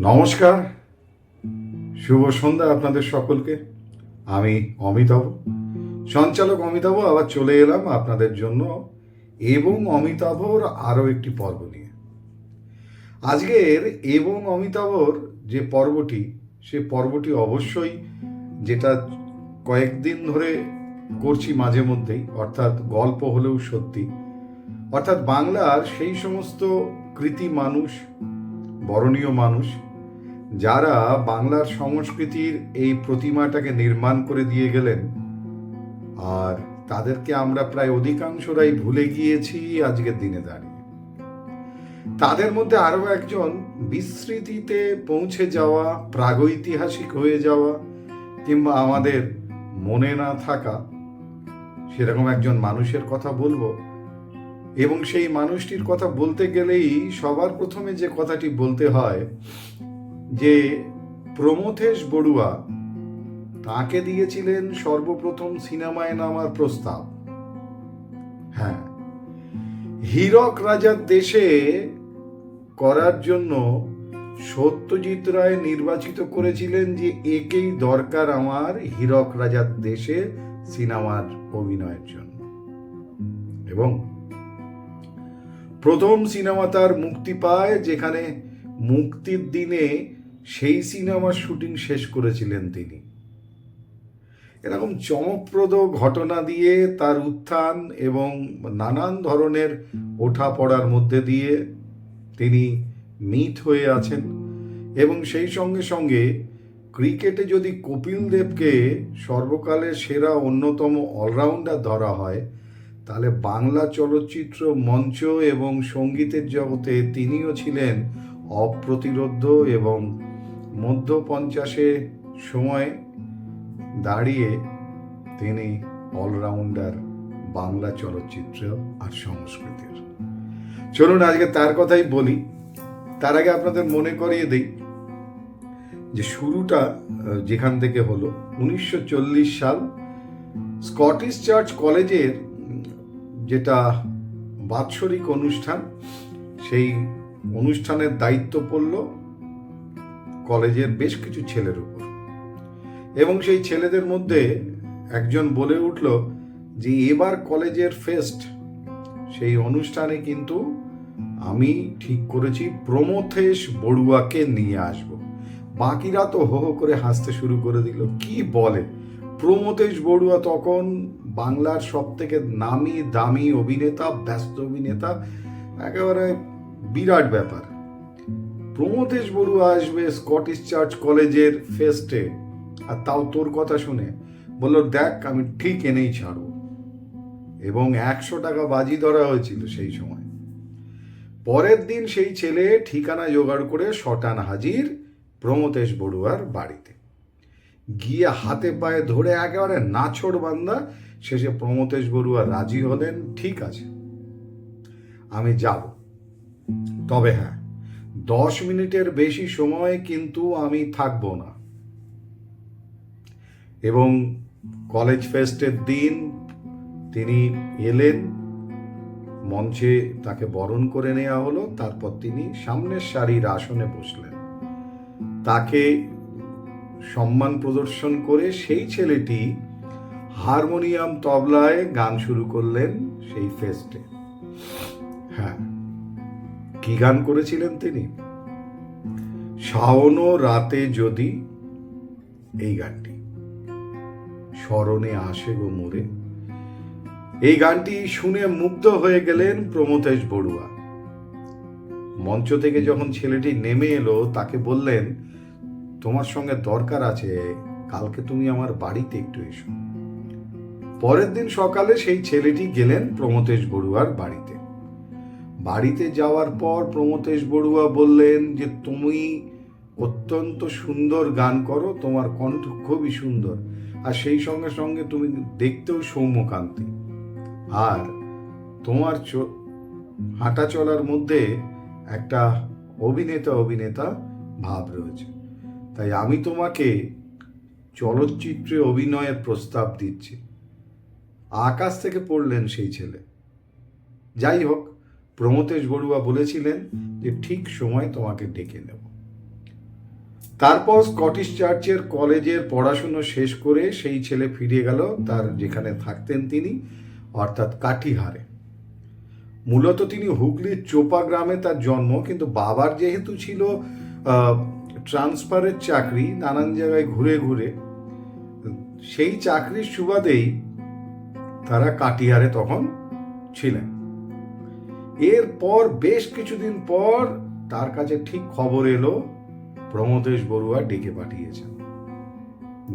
নমস্কার, শুভ সন্ধ্যা আপনাদের সকলকে। আমি অমিতাভ, সঞ্চালক অমিতাভ, আবার চলে এলাম আপনাদের জন্য এবং অমিতাভর আরও একটি পর্ব নিয়ে। আজকের এবং অমিতাভর যে পর্বটি, সে পর্বটি অবশ্যই যেটা কয়েকদিন ধরে করছি মাঝে মধ্যেই, অর্থাৎ গল্প হলেও সত্যি, অর্থাৎ বাংলার সেই সমস্ত কৃতি মানুষ, বরণীয় মানুষ যারা বাংলার সংস্কৃতির এই প্রতিমাটাকে নির্মাণ করে দিয়ে গেলেন, আর তাদেরকে আমরা প্রায় অধিকাংশরাই ভুলে গিয়েছি আজকের দিনে দাঁড়িয়ে। তাদের মধ্যে আরও একজন বিস্মৃতিতে পৌঁছে যাওয়া, প্রাগৈতিহাসিক হয়ে যাওয়া, কিংবা আমাদের মনে না থাকা সেরকম একজন মানুষের কথা বলবো। এবং সেই মানুষটির কথা বলতে গেলেই সবার প্রথমে যে কথাটি বলতে হয় যে প্রমথেশ বড়ুয়া, তাকে দিয়েছিলেন সর্বপ্রথম সিনেমায় নামার প্রস্তাব। হ্যাঁ, হীরক রাজার দেশে করার জন্য সত্যজিৎ রায় নির্বাচিত করেছিলেন যে একেই দরকার আমার হীরক রাজার দেশে সিনেমার অভিনয়ের জন্য। এবং প্রথম সিনেমা তার মুক্তি পায়, যেখানে মুক্তির দিনে সেই সিনেমার শুটিং শেষ করেছিলেন তিনি। এরকম চমকপ্রদ ঘটনা দিয়ে তার উত্থান এবং নানান ধরনের ওঠাপড়ার মধ্যে দিয়ে তিনি মিট হয়ে আছেন। এবং সেই সঙ্গে সঙ্গে ক্রিকেটে যদি কপিল দেবকে সর্বকালের সেরা অন্যতম অলরাউন্ডার ধরা হয়, তাহলে বাংলা চলচ্চিত্র, মঞ্চ এবং সঙ্গীতের জগতে তিনিও ছিলেন অপ্রতিরোধ্য। এবং মধ্য 50-এ সময় দাঁড়িয়ে তিনি অলরাউন্ডার বাংলা চলচ্চিত্র আর সংস্কৃতির। চলুন আজকে তার কথাই বলি। তার আগে আপনাদের মনে করিয়ে দিই যে শুরুটা যেখান থেকে হলো 1940 সাল, স্কটিশ চার্চ কলেজের যেটা বাৎসরিক অনুষ্ঠান, সেই অনুষ্ঠানের দায়িত্ব পড়ল কলেজের বেশ কিছু ছেলের উপর। এবং সেই ছেলেদের মধ্যে একজন বলে উঠল যে এবার কলেজের ফেস্ট, সেই অনুষ্ঠানে কিন্তু আমি ঠিক করেছি প্রমথেশ বড়ুয়াকে নিয়ে আসব। বাকিরা তো হো হো করে হাসতে শুরু করে দিল। কি বলে, প্রমথেশ বড়ুয়া তখন বাংলার সব থেকে নামি দামি অভিনেতা, ব্যস্ত অভিনেতা, একেবারে বিরাট ব্যাপার। প্রমথেশ বড়ুয়া আসবে স্কটিশ চার্চ কলেজের ফেস্টে, আর তাও তোর কথা শুনে। বলল, দেখ আমি ঠিক এনেই ছাড়ব। এবং 100 টাকা বাজি ধরা হয়েছিল সেই সময়। পরের দিন সেই ছেলে ঠিকানা জোগাড় করে শটান হাজির প্রমথেশ বড়ুয়ার বাড়িতে। গিয়ে হাতে পায়ে ধরে একেবারে নাছোড় বান্দা। শেষে প্রমথেশ বড়ুয়া রাজি হলেন, ঠিক আছে আমি যাব, তবে হ্যাঁ 10 মিনিটের বেশি সময় কিন্তু আমি থাকবো না। এবং কলেজ ফেস্টের দিন তিনি এলেন, মঞ্চে তাকে বরণ করে নেওয়া হলো। তারপর তিনি সামনের সারির আসনে বসলেন। তাকে সম্মান প্রদর্শন করে সেই ছেলেটি হারমোনিয়াম তবলায় গান শুরু করলেন সেই ফেস্টে। হ্যাঁ, কি গান করেছিলেন তিনি? শাওনো রাতে যদি, এই গানটি স্মরণে আসে গো মোরে। এই গানটি শুনে মুগ্ধ হয়ে গেলেন প্রমথেশ বড়ুয়া। মঞ্চ থেকে যখন ছেলেটি নেমে এলো, তাকে বললেন, তোমার সঙ্গে দরকার আছে, কালকে তুমি আমার বাড়িতে একটু এসো। পরের দিন সকালে সেই ছেলেটি গেলেন প্রমথেশ বড়ুয়ার বাড়িতে। বাড়িতে যাওয়ার পর প্রমথেশ বড়ুয়া বললেন যে তুমি অত্যন্ত সুন্দর গান করো, তোমার কণ্ঠ খুবই সুন্দর, আর সেই সঙ্গে সঙ্গে তুমি দেখতেও সৌম্যকান্তি, আর তোমার হাঁটা চলার মধ্যে একটা অভিনেতা ভাব রয়েছে, তাই আমি তোমাকে চলচ্চিত্রে অভিনয়ের প্রস্তাব দিচ্ছি। আকাশ থেকে পড়লেন সেই ছেলে। যাই হোক, প্রমথেশ বড়ুয়া বলেছিলেন যে ঠিক সময় তোমাকে ডেকে নেব। তারপর স্কটিশ চার্চের কলেজের পড়াশুনো শেষ করে সেই ছেলে ফিরে গেল তার যেখানে থাকতেন তিনি, অর্থাৎ কাটিহারে। মূলত তিনি হুগলির চোপা গ্রামে তার জন্ম, কিন্তু বাবার যেহেতু ছিল ট্রান্সফারের চাকরি, নানান জায়গায় ঘুরে ঘুরে, সেই চাকরির সুবাদেই তারা কাটিহারে তখন ছিলেন। এরপর বেশ কিছুদিন পর তার কাছে ঠিক খবর এলো প্রমথেশ বড়ুয়া ডেকে পাঠিয়েছেন।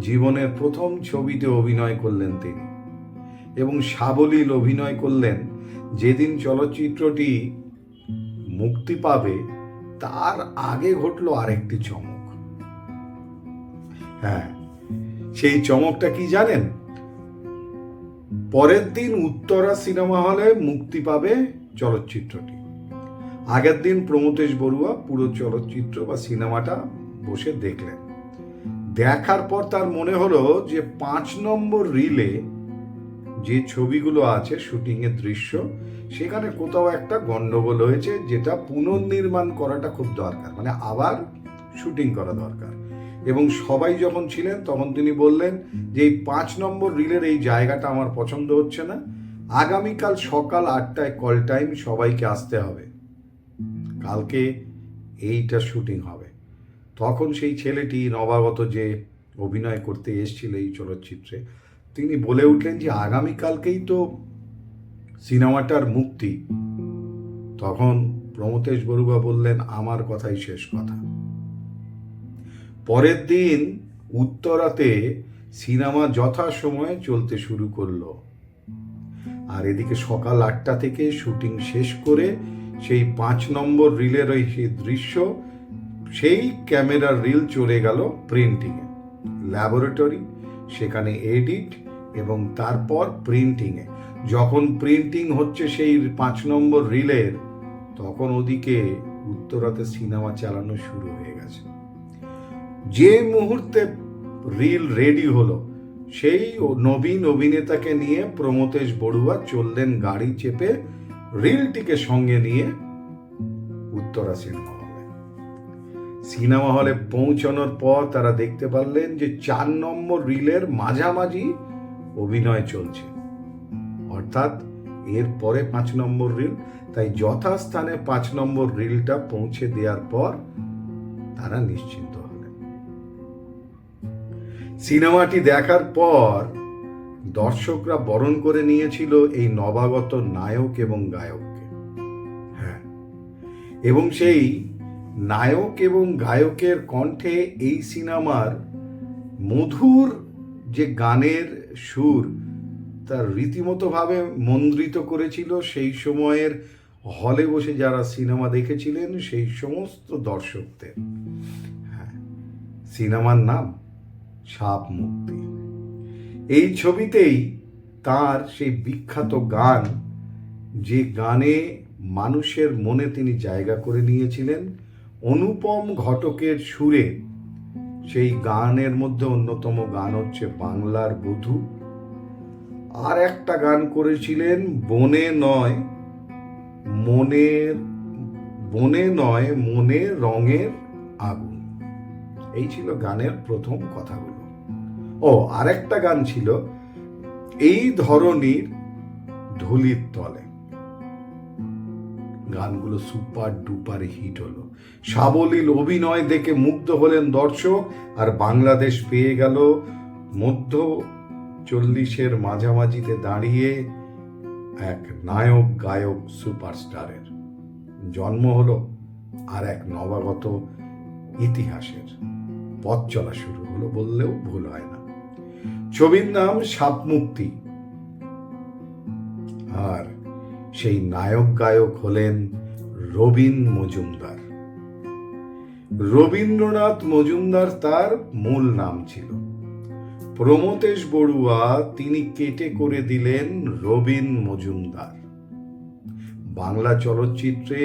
জীবনের প্রথম ছবিতে অভিনয় করলেন তিনি, এবং সাবলীল অভিনয় করলেন। যেদিন চলচ্চিত্রটি মুক্তি পাবে তার আগে ঘটল আরেকটি চমক। হ্যাঁ, সেই চমকটা কি জানেন? পরের দিন উত্তরা সিনেমা হলে মুক্তি পাবে চলচ্চিত্রটি। আগের দিন প্রমথেশ বড়ুয়া পুরো চলচ্চিত্র বা সিনেমাটা বসে দেখলেন। দেখার পর তার মনে হলো যে 5 নম্বর রিলে যে ছবিগুলো আছে শুটিংয়ের দৃশ্য, সেখানে কোথাও একটা গন্ডগোল হয়েছে, যেটা পুনর্নির্মাণ করাটা খুব দরকার, মানে আবার শুটিং করা দরকার। এবং সবাই যখন ছিলেন তখন তিনি বললেন যে এই 5 নম্বর রিলের এই জায়গাটা আমার পছন্দ হচ্ছে না, আগামীকাল সকাল 8টায় কল টাইম, সবাইকে আসতে হবে, কালকে এইটা শুটিং হবে। তখন সেই ছেলেটি নবাগত যে অভিনয় করতে এসেছিল এই চলচ্চিত্রে, তিনি বলে উঠলেন যে আগামীকালকেই তো সিনেমাটার মুক্তি। তখন প্রমথেশ বড়ুয়া বললেন, আমার কথাই শেষ কথা। পরের দিন উত্তরাতে সিনেমা যথাসময়ে চলতে শুরু করলো, আর এদিকে সকাল 8টা থেকে শুটিং শেষ করে সেই 5 নম্বর রিলের ওই সেই দৃশ্য, সেই ক্যামেরার রিল চলে গেল প্রিন্টিংয়ে, ল্যাবরেটরি, সেখানে এডিট এবং তারপর প্রিন্টিংয়ে। যখন প্রিন্টিং হচ্ছে সেই 5 নম্বর রিলের, তখন ওদিকে উত্তরাতে সিনেমা চালানো শুরু হয়ে গেছে। যে মুহূর্তে রিল রেডি হলো, সেই নবীন অভিনেতাকে নিয়ে প্রমথেশ বড়ুয়া চললেন গাড়ি চেপে রিলটিকে সঙ্গে নিয়ে উত্তরা সিনেমা হলে পৌঁছানোর পর তারা দেখতে পারলেন যে 4 নম্বর রিলের মাঝামাঝি অভিনয় চলছে, অর্থাৎ এর পরে 5 নম্বর রিল। তাই যথাস্থানে 5 নম্বর রিলটা পৌঁছে দেওয়ার পর তারা নিশ্চিন্ত হলেন। সিনেমাটি দেখার পর দর্শকরা বরণ করে নিয়েছিল এই নবাগত নায়ক এবং গায়ককে। হ্যাঁ, এবং সেই নায়ক এবং গায়কের কণ্ঠে এই সিনেমার মধুর যে গানের সুর, তার রীতিমতোভাবে মন্দ্রিত করেছিল সেই সময়ের হলে বসে যারা সিনেমা দেখেছিলেন সেই সমস্ত দর্শকদের। হ্যাঁ, সিনেমার নাম সাপ মুক্তি। এই ছবিতেই তার সেই বিখ্যাত গান, যে গানে মানুষের মনে তিনি জায়গা করে নিয়েছিলেন, অনুপম ঘটকের সুরে। সেই গানের মধ্যে অন্যতম গান হচ্ছে বাংলার বধূ। আর একটা গান করেছিলেন বনে নয় মনে রঙের আগুন। এই ছিল গানের প্রথম কথাগুলো। ও আরেকটা গান ছিল এই ধরনীর ধুলির তলে। গানগুলো সুপার ডুপার হিট হলো। সাবলীল অভিনয় দেখে মুগ্ধ হলেন দর্শক, আর বাংলাদেশ পেয়ে গেল মধ্য 40-এর মাঝামাঝিতে দাঁড়িয়ে এক নায়ক গায়ক সুপারস্টারের। জন্ম হলো আর এক নবাগত ইতিহাসের, পথ চলা শুরু হলো বললেও ভুল হয় না। ছবির নাম সাপ মুক্তি, আর সেই নায়ক গায়ক হলেন রবীন মজুমদার। রবীন্দ্রনাথ মজুমদার তার মূল নাম ছিল। প্রমথেশ বড়ুয়া তিনি কেটে করে দিলেন রবীন মজুমদার। বাংলা চলচ্চিত্রে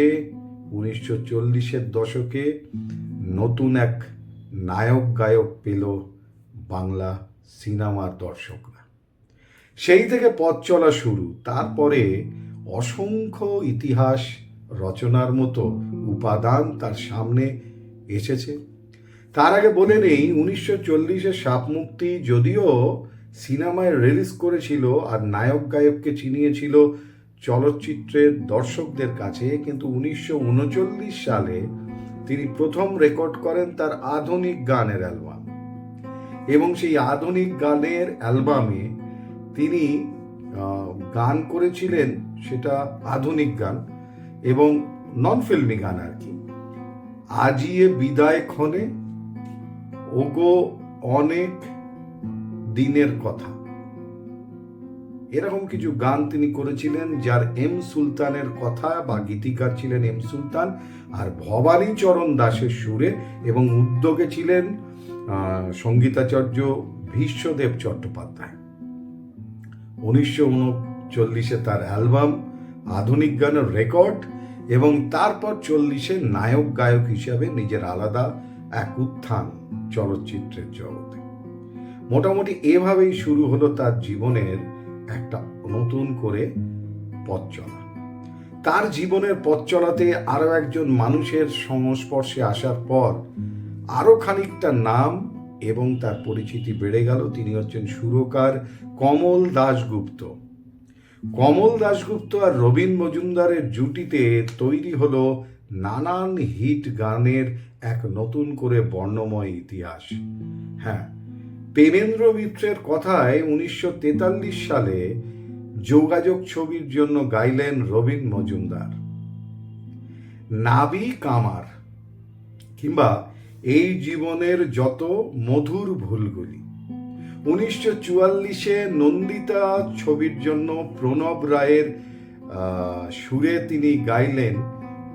1940-এর দশকে নতুন এক নায়ক গায়ক পেল বাংলা সিনেমার দর্শকরা। সেই থেকে পথ চলা শুরু। তারপরে অসংখ্য ইতিহাস রচনার মতো উপাদান তার সামনে এসেছে। তার আগে বলে নেই, 1940-এ সাপ মুক্তি যদিও সিনেমায় রিলিজ করেছিল আর নায়ক গায়ককে চিনিয়েছিল চলচ্চিত্রের দর্শকদের কাছে, কিন্তু 1939 সালে তিনি প্রথম রেকর্ড করেন তার আধুনিক গানের অ্যালবাম। এবং সেই আধুনিক গানের অ্যালবামে তিনি গান করেছিলেন, সেটা আধুনিক গান এবং নন ফিল্মি গান আর কি। আজিয়ে বিদায় ক্ষণে, ওগো অনেক দিনের কথা, এরকম কিছু গান তিনি করেছিলেন, যার এম সুলতানের কথা বা গীতিকার ছিলেন এম সুলতান আর ভবানী চরণ দাসের সুরে, এবং উদ্যোগে ছিলেন সঙ্গীতাচার্য ভীষ্মদেব চট্টোপাধ্যায়। 1939-এ তার অ্যালবাম আধুনিক গানের রেকর্ড, এবং তারপর 40-এ নায়ক গায়ক হিসাবে নিজের আলাদা এক উত্থান চলচ্চিত্রের জগতে। মোটামুটি এভাবেই শুরু হলো তার জীবনের একটা নতুন করে পথ চলা। তার জীবনের পথ চলাতে আরো একজন মানুষের সংস্পর্শে আসার পর আরো খানিকটা নাম এবং তার পরিচিতি বেড়ে গেল। তিনি হচ্ছেন সুরকার কমল দাশগুপ্ত। কমল দাশগুপ্ত আর রবীন মজুমদারের জুটিতে তৈরি হলো নানান হিট গানের এক নতুন করে বর্ণময় ইতিহাস। হ্যাঁ, প্রেমেন্দ্র মিত্রের কথায় 1943 সালে যোগাযোগ ছবির জন্য গাইলেন রবীন মজুমদার নাবি কামার, কিংবা এই জীবনের যত মধুর ভুলগুলি। 1944-এ নন্দিতা ছবির জন্য প্রণব রায়ের সুরে তিনি গাইলেন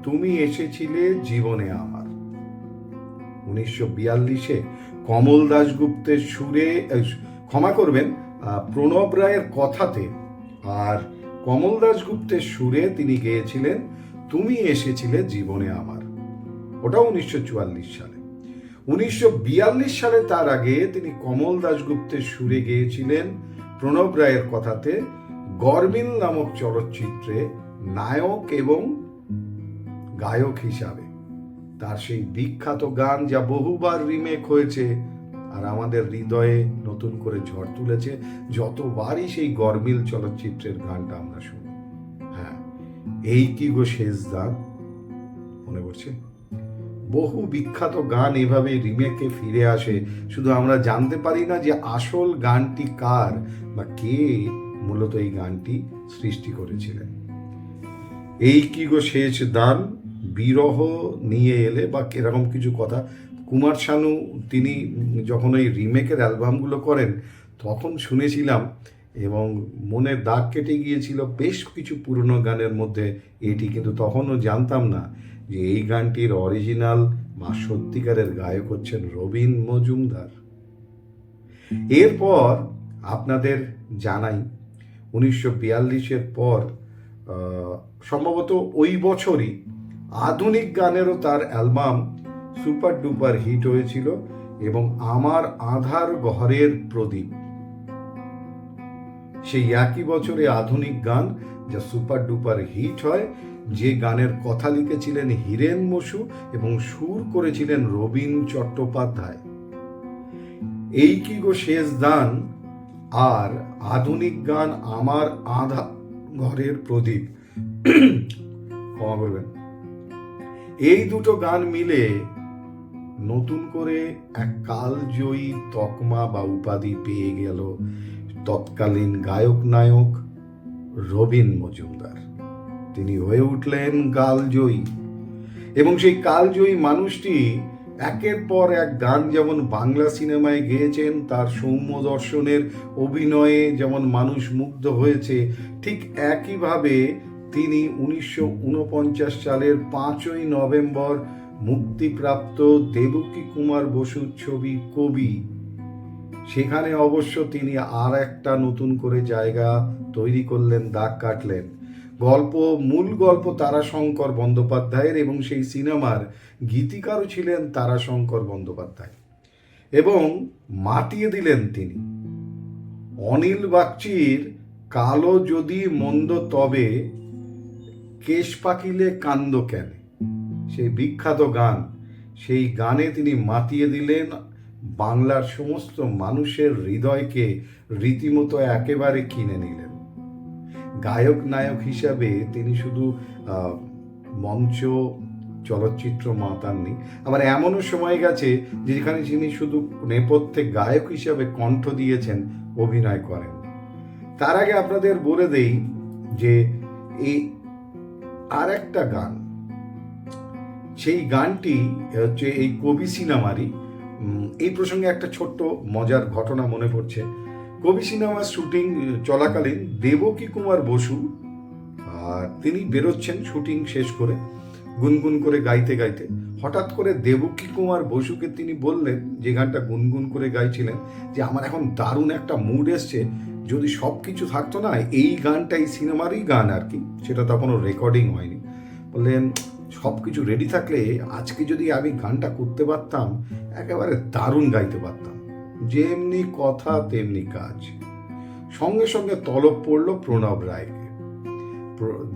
তুমি এসেছিলে জীবনে আমার। 1942-এ কমল দাশগুপ্তের সুরে, ক্ষমা করবেন, প্রণব রায়ের কথাতে আর কমল দাশগুপ্তের সুরে তিনি গেয়েছিলেন তুমি এসেছিলে জীবনে আমার, ওটাও 1944 সালে। 1942 সালে তার আগে তিনি কমল দাশগুপ্তের সুরে গেয়েছিলেন প্রণব রায়ের কথাতে গরমিল নামক চলচ্চিত্রে নায়ক এবং গায়ক হিসাবে। তার সেই বিখ্যাত গান যা বহুবার রিমেক হয়েছে আর আমাদের হৃদয়ে নতুন করে ঝড় তুলেছে যতবারই সেই গরমিল চলচ্চিত্রের গানটা আমরা শুনি। হ্যাঁ, এই কি গো শেষ দান, মনে পড়ছে? বহু বিখ্যাত গান এভাবে রিমেকে ফিরে আসে, শুধু আমরা জানতে পারি না যে আসল গানটি কার বা কে মূলত এই গানটি সৃষ্টি করেছিলেন। এই কি গো শেষ দান, বিরহ নিয়ে এলে, বা এরকম কিছু কথা। কুমার শানু তিনি যখন ওই রিমেকের অ্যালবামগুলো করেন তখন শুনেছিলাম এবং মনের দাগ কেটে গিয়েছিল বেশ কিছু পুরনো গানের মধ্যে এটি, কিন্তু তখনও জানতাম না যে এই গানটির অরিজিনাল বা সত্যিকারের গায়ক হচ্ছেন রবীন মজুমদার। এরপর আপনাদের জানাই 1942-এর পর সম্ভবত ওই বছরই আধুনিক গানেরও তার অ্যালবাম সুপার ডুপার হিট হয়েছিল, এবং আমার আধার ঘরের প্রদীপ সেই একই বছরে আধুনিক গান যা সুপার ডুপার হিট হয়, যে গানের কথা লিখেছিলেন হীরেন বসু এবং সুর করেছিলেন রবীন চট্টোপাধ্যায়। এই কি গো শেষ দান আর আধুনিক গান আমার আধার ঘরের প্রদীপ, ক্ষমা করবেন, এই দুটো গান মিলে নতুন করে এক কালজয়ী তকমা বা উপাধি পেয়ে গেল তৎকালীন গায়ক নায়ক রবীন মজুমদার। তিনি হয়ে উঠলেন কালজয়ী, এবং সেই কালজয়ী মানুষটি একের পর এক গান যেমন বাংলা সিনেমায় গেয়েছেন, তার সৌম্য দর্শনের অভিনয়ে যেমন মানুষ মুগ্ধ হয়েছে, ঠিক একইভাবে তিনি 1949 সালের 5ই নভেম্বর মুক্তিপ্রাপ্ত দেবকী কুমার বসুর ছবি কবি, সেখানে অবশ্য তিনি আর একটা নতুন করে জায়গা তৈরি করলেন, দাগ কাটলেন। মূল গল্প তারাশঙ্কর বন্দ্যোপাধ্যায়ের, এবং সেই সিনেমার গীতিকারও ছিলেন তারাশঙ্কর বন্দ্যোপাধ্যায়, এবং মাতিয়ে দিলেন তিনি অনিল বাগচির কালো যদি মন্দ তবে কেশ পাকিলে কান্দ কেন, সেই বিখ্যাত গান। সেই গানে তিনি মাতিয়ে দিলেন বাংলার সমস্ত মানুষের হৃদয়কে, রীতিমতো একেবারে কিনে নিলেন। গায়ক নায়ক হিসাবে তিনি শুধু মঞ্চ চলচ্চিত্র মাতাননি, আবার এমনও সময় গেছে যেখানে তিনি শুধু নেপথ্যে গায়ক হিসাবে কণ্ঠ দিয়েছেন, অভিনয় করেন। তার আগে আপনাদের বলে দেই যে এই আর একটা গান, সেই গানটি হচ্ছে এই কবি সিনেমারই। এই প্রসঙ্গে একটা ছোট্ট মজার ঘটনা মনে পড়ছে। কবি সিনেমার শুটিং চলাকালীন দেবকী কুমার বসু তিনি বেরোচ্ছেন শুটিং শেষ করে, গুনগুন করে গাইতে গাইতে হঠাৎ করে দেবকী কুমার বসুকে তিনি বললেন, যে গানটা গুনগুন করে গাইছিলেন, যে আমার এখন দারুণ একটা মুড এসছে, যদি সব কিছু থাকতো না, এই গানটা এই সিনেমারই গান আর কি, সেটা তখনও রেকর্ডিং হয়নি, বললেন সব কিছু রেডি থাকলে আজকে যদি আমি গানটা করতে পারতাম, একেবারে দারুণ গাইতে পারতাম। যেমনি কথা তেমনি কাজ। সঙ্গে সঙ্গে তলব পড়ল প্রণব রায়কে।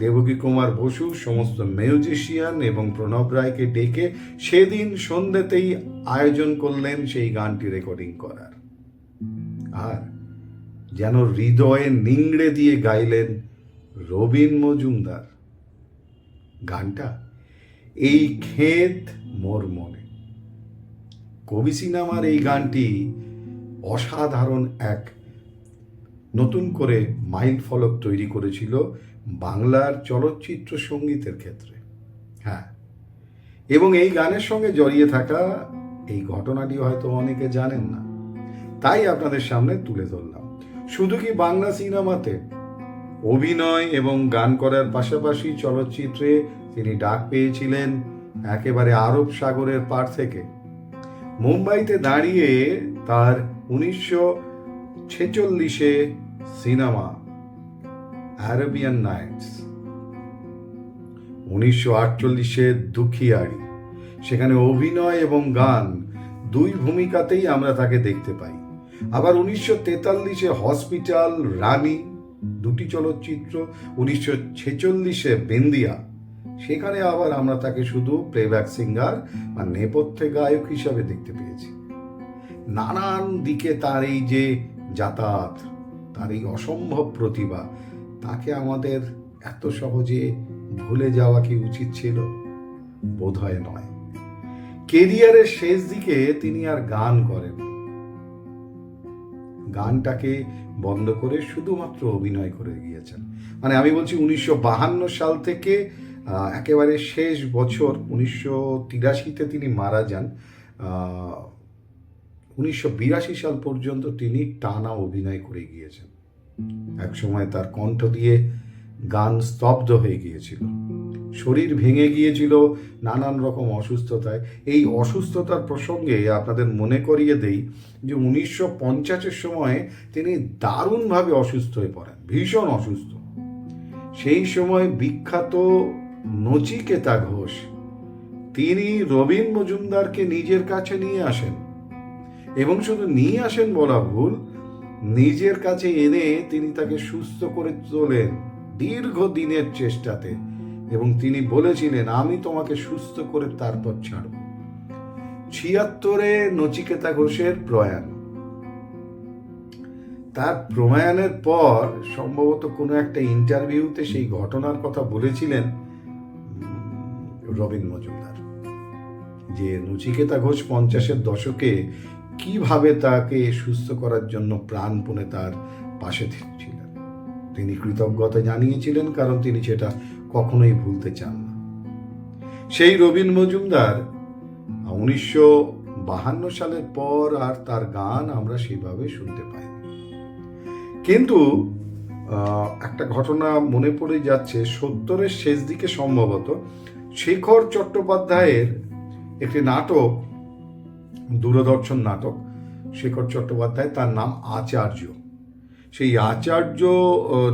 দেবকী কুমার বসু সমস্ত মিউজিশিয়ান এবং প্রণব রায়কে ডেকে সেদিন সন্ধ্যেতেই আয়োজন করলেন সেই গানটি রেকর্ডিং করার। আর যেন হৃদয়ে নিংড়ে দিয়ে গাইলেন রবীন মজুমদার গানটা, এই ক্ষেত মোর মনে। কবি সিনেমার এই গানটি অসাধারণ এক নতুন করে মাইল ফলক তৈরি করেছিল বাংলার চলচ্চিত্র সঙ্গীতের ক্ষেত্রে। হ্যাঁ, এবং এই গানের সঙ্গে জড়িয়ে থাকা এই ঘটনাটি হয়তো অনেকে জানেন না, তাই আপনাদের সামনে তুলে ধরলাম। শুধু কি বাংলা সিনেমাতে অভিনয় এবং গান করার পাশাপাশি চলচ্চিত্রে তিনি ডাক পেয়েছিলেন একেবারে আরব সাগরের পার থেকে। মুম্বাইতে দাঁড়িয়ে তার 1946-এ সিনেমা আরবিয়ান নাইটস, 1948-এ দুখিয়ারি, সেখানে অভিনয় এবং গান দুই ভূমিকাতেই আমরা তাকে দেখতে পাই। আবার 1943-এ হসপিটাল, রানী, দুটি চলচ্চিত্র, 1946-এ বেন্দিয়া, সেখানে আবার আমরা তাকে শুধু প্লেব্যাক সিঙ্গার বা নেপথ্যে গায়ক হিসাবে দেখতে পেয়েছি। নানান দিকে তার এই যে যাতায়াত, তার এই অসম্ভব প্রতিভা, তাকে আমাদের এত সহজে ভুলে যাওয়া কি উচিত ছিল? বোধহয় নয়। কেরিয়ারের শেষ দিকে তিনি আর গান করেন, গানটাকে বন্ধ করে শুধুমাত্র অভিনয় করে গিয়েছেন। মানে আমি বলছি 1952 সাল থেকে একেবারে শেষ বছর 1983-তে তিনি মারা যান, 1982 সাল পর্যন্ত তিনি টানা অভিনয় করে গিয়েছেন। এক সময় তার কণ্ঠ দিয়ে গান স্তব্ধ হয়ে গিয়েছিল, শরীর ভেঙে গিয়েছিল নানান রকম অসুস্থতায়। এই অসুস্থতার প্রসঙ্গে আপনাদের মনে করিয়ে দেই যে 1950-এর সময় তিনি দারুণভাবে অসুস্থ হয়ে পড়েন, ভীষণ অসুস্থ। সেই সময় বিখ্যাত নচিকেতা ঘোষ তিনি রবীন মজুমদারকে নিজের কাছে নিয়ে আসেন, এবং শুধু নিয়ে আসেন বলা ভুল, নিজের কাছে এনে তিনি তাকে সুস্থ করে তোলেন দীর্ঘদিনের চেষ্টাতে, এবং তিনি বলেছিলেন আমি তোমাকে সুস্থ করে তারপর ছাড়ব। 76-এ নচিকেতা ঘোষের প্রয়াণ। তার প্রয়াণের পর সম্ভবত কোনো একটা ইন্টারভিউতে সেই ঘটনার কথা বলেছিলেন রবীন মজুমদার, যে নচিকেতা ঘোষ 50-এর দশকে কিভাবে তাকে সুস্থ করার জন্য প্রাণপণে তার পাশে ছিলেন। তিনি কৃতজ্ঞতা জানিয়েছিলেন, কারণ তিনি সেটা কখনোই ভুলতে চান না। সেই রবীন মজুমদার 1952 সালের পর আর তার গান আমরা সেইভাবে শুনতে পাইনি। কিন্তু একটা ঘটনা মনে পড়ে যাচ্ছে, 70-এর শেষ দিকে সম্ভবত শেখর চট্টোপাধ্যায়ের একটি নাটক, দূরদর্শন নাটক, শেখর চট্টোপাধ্যায়, তার নাম আচার্য। সেই আচার্য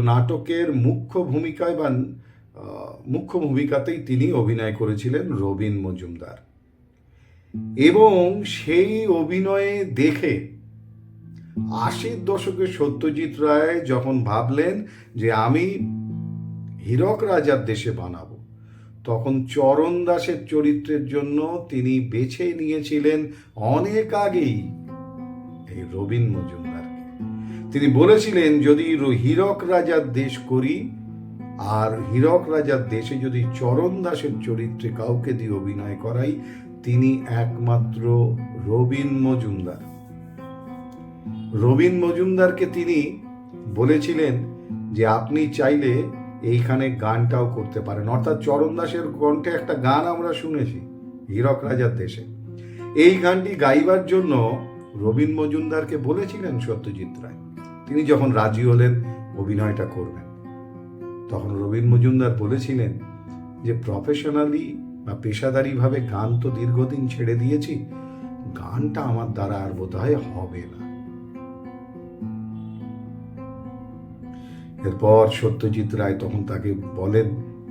নাটকের মুখ্য ভূমিকাতেই তিনি অভিনয় করেছিলেন রবীন মজুমদার। এবং সেই অভিনয়ে দেখে 80-র দশকে সত্যজিৎ রায় যখন ভাবলেন যে আমি হীরক রাজার দেশে বানাবো, তখন চরণ দাসের চরিত্রের জন্য তিনি বেছে নিয়েছিলেন অনেক আগেই এই রবীন মজুমদারকে। তিনি বলেছিলেন, যদি হীরক রাজার দেশ করি, আর হীরক রাজার দেশে যদি চরণ দাসের চরিত্রে কাউকে দিয়ে অভিনয় করাই, তিনি একমাত্র রবীন মজুমদার। রবীন মজুমদারকে তিনি বলেছিলেন যে আপনি চাইলে এইখানে গানটাও করতে পারেন। অর্থাৎ চরণ দাসের কণ্ঠে একটা গান আমরা শুনেছি হীরক রাজার দেশে, এই গানটি গাইবার জন্য রবীন মজুমদারকে বলেছিলেন সত্যজিৎ রায়। তিনি যখন রাজি হলেন অভিনয়টা করবেন, তখন রবীন মজুমদার বলেছিলেন যে প্রফেশনালি বা পেশাদারিভাবে গান তো দীর্ঘদিন ছেড়ে দিয়েছি, গানটা আমার দ্বারা আর বোধহয় হবে না। এরপর সত্যজিৎ রায় তখন তাকে বলেন,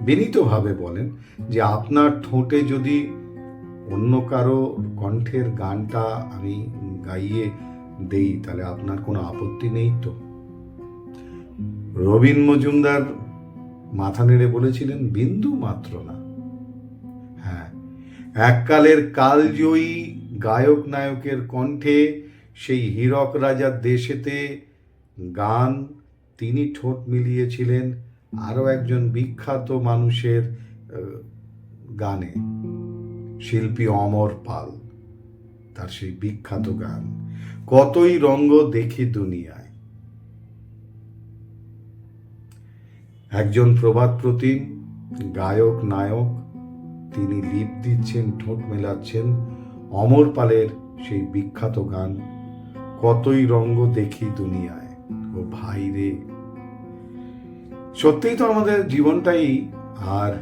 বিনীতভাবে বলেন, যে আপনার ঠোঁটে যদি অন্য কারো কণ্ঠের গানটা আমি গাইয়ে দেই, তাহলে আপনার কোনো আপত্তি নেই তো? রবীন মজুমদার মাথা নেড়ে বলেছিলেন, বিন্দু মাত্র না। হ্যাঁ, এককালের কালজয়ী গায়ক নায়কের কণ্ঠে সেই হীরক রাজার দেশেতে গান তিনি ঠোঁট মিলিয়েছিলেন আরও একজন বিখ্যাত মানুষের গানে, শিল্পী অমর পাল। তার সেই বিখ্যাত গান কতই রঙ্গ দেখি দুনিয়ায়। একজন প্রবাদ প্রতিম গায়ক নায়ক, তিনি লিপ দিচ্ছেন, ঠোঁট মেলাচ্ছেন অমর পালের সেই বিখ্যাত গান কতই রঙ্গ দেখি দুনিয়ায়। ও ভাই রে, সত্যিই তো আমাদের জীবনটাই আর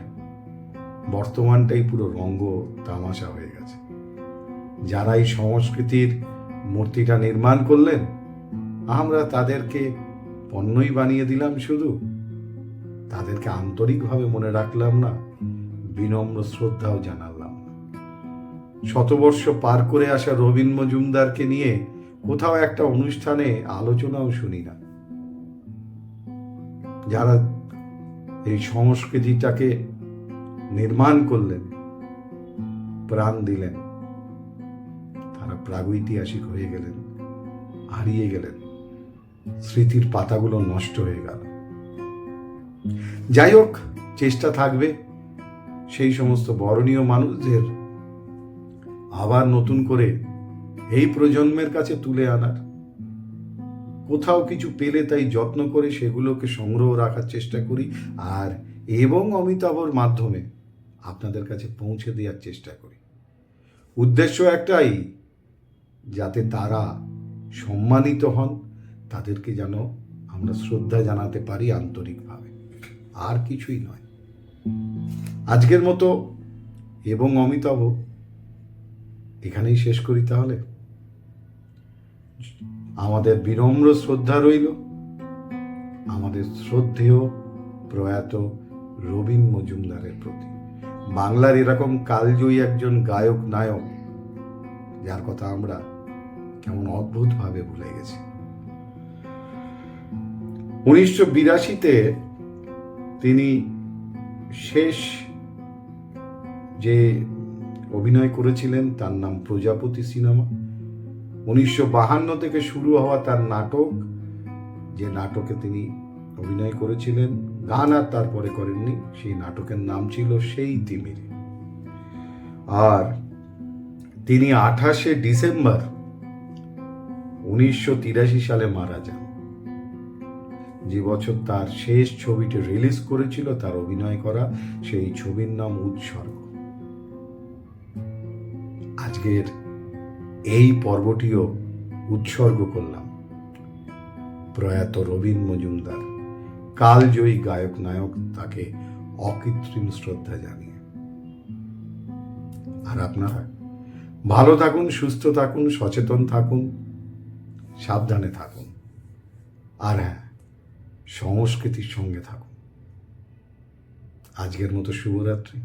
বর্তমানটাই পুরো রঙ্গ তামাশা হয়ে গেছে। যারা এই সংস্কৃতির মূর্তিটা নির্মাণ করলেন, আমরা তাদেরকে পণ্যই বানিয়ে দিলাম, শুধু তাদেরকে আন্তরিকভাবে মনে রাখলাম না, বিনম্র শ্রদ্ধাও জানালাম না। শতবর্ষ পার করে আসা রবীন মজুমদারকে নিয়ে কোথাও একটা অনুষ্ঠানে আলোচনাও শুনি না। যারা এই সংস্কৃতিটাকে নির্মাণ করলেন, প্রাণ দিলেন, তারা প্রাগৈতিহাসিক হয়ে গেলেন, হারিয়ে গেলেন, স্মৃতির পাতাগুলো নষ্ট হয়ে গেল। যাই হোক, চেষ্টা থাকবে সেই সমস্ত বরণীয় মানুষদের আবার নতুন করে এই প্রজন্মের কাছে তুলে আনার। কোথাও কিছু পেলে তাই যত্ন করে সেগুলোকে সংগ্রহ রাখার চেষ্টা করি, আর এবং অমিতাভর মাধ্যমে আপনাদের কাছে পৌঁছে দেওয়ার চেষ্টা করি। উদ্দেশ্য একটাই, যাতে তারা সম্মানিত হন, তাদেরকে যেন আমরা শ্রদ্ধা জানাতে পারি আন্তরিকভাবে, আর কিছুই নয়। আজকের মতো এবং অমিতাভ এখানেই শেষ করি। তাহলে আমাদের বিনম্র শ্রদ্ধা রইল আমাদের শ্রদ্ধেয় প্রয়াত রবীন মজুমদারের প্রতি। বাংলার এরকম কালজয়ী একজন গায়ক নায়ক, যার কথা আমরা কেমন অদ্ভুতভাবে ভুলে গেছি। 1982-তে তিনি শেষ যে অভিনয় করেছিলেন তার নাম প্রজাপতি সিনেমা। 1952 থেকে শুরু হওয়া তার নাটক, যে নাটকে তিনি অভিনয় করেছিলেন, গান আর তারপরে করেননি, সেই নাটকের নাম ছিল সেই তিমিরে। আর তিনি 28শে ডিসেম্বর 1983 সালে মারা যান। যে বছর তার শেষ ছবিটি রিলিজ করেছিল তার অভিনয় করা সেই ছবির নাম উৎসর্গ। আজকের এই পর্বটিও উৎসর্গ করলাম প্রয়াত রবীন মজুমদার, কালজয়ী গায়ক নায়ক, তাকে অকৃত্রিম শ্রদ্ধা জানিয়ে। আর আপনারা ভালো থাকুন, সুস্থ থাকুন, সচেতন থাকুন, সাবধানে থাকুন, আর হ্যাঁ, সংস্কৃতির সঙ্গে থাকুন। আজকের মতো শুভরাত্রি।